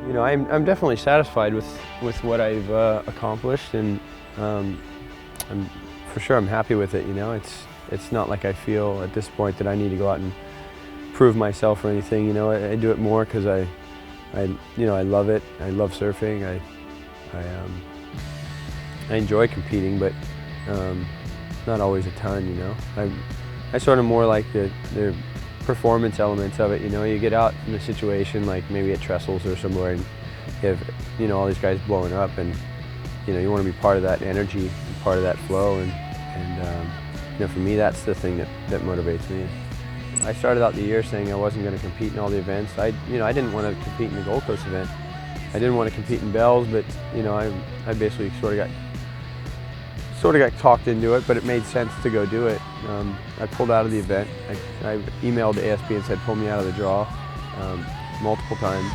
You know, I'm definitely satisfied with what I've accomplished, and for sure I'm happy with it. You know, it's not like I feel at this point that I need to go out and prove myself or anything. You know, I do it more because I love it. I love surfing. I enjoy competing, but not always a ton. You know, I sort of more like the performance elements of it. You know, you get out in a situation like maybe at Trestles or somewhere, and you have all these guys blowing up, and you want to be part of that energy, part of that flow, and for me that's the thing that motivates me. I started out the year saying I wasn't going to compete in all the events. I didn't want to compete in the Gold Coast event. I didn't want to compete in Bells, but I basically sort of got talked into it, but it made sense to go do it. I pulled out of the event. I emailed ASP and said, pull me out of the draw multiple times.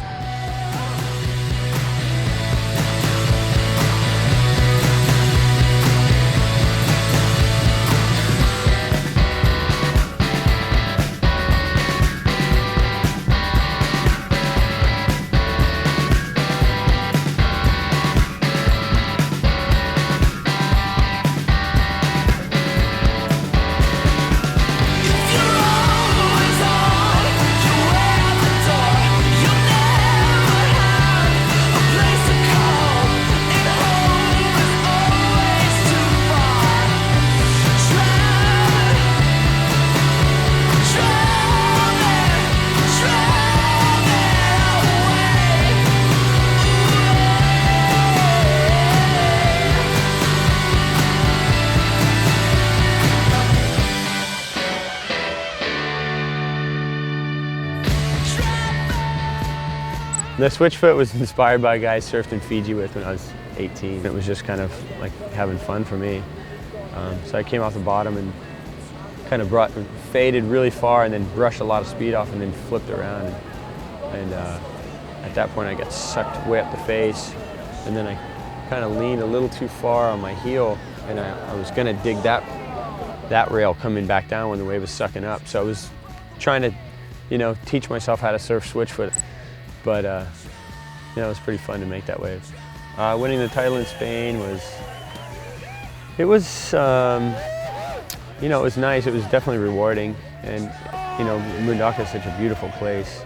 The switch foot was inspired by a guy I surfed in Fiji with when I was 18. It was just kind of like having fun for me. So I came off the bottom and kind of faded really far and then brushed a lot of speed off and then flipped around. And at that point I got sucked way up the face, and then I kind of leaned a little too far on my heel, and I was going to dig that rail coming back down when the wave was sucking up. So I was trying to teach myself how to surf switch foot. But it was pretty fun to make that wave. Winning the title in Spain it was nice. It was definitely rewarding, and Mundaka is such a beautiful place,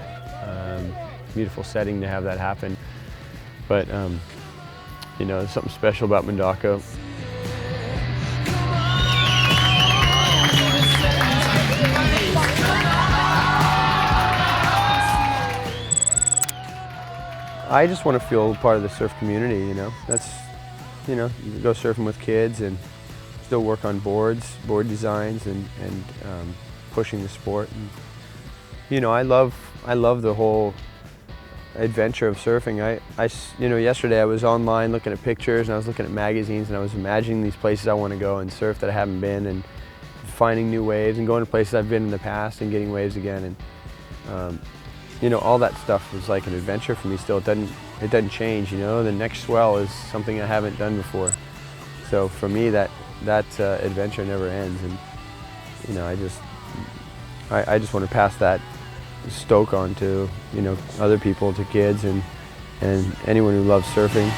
beautiful setting to have that happen. But there's something special about Mundaka. I just want to feel part of the surf community, That's, go surfing with kids and still work on board designs and pushing the sport. And, I love the whole adventure of surfing. Yesterday I was online looking at pictures and I was looking at magazines and I was imagining these places I want to go and surf that I haven't been, and finding new waves and going to places I've been in the past and getting waves again. And, all that stuff was like an adventure for me still. It doesn't change, The next swell is something I haven't done before. So for me, that adventure never ends. And, I just want to pass that stoke on to, other people, to kids and anyone who loves surfing.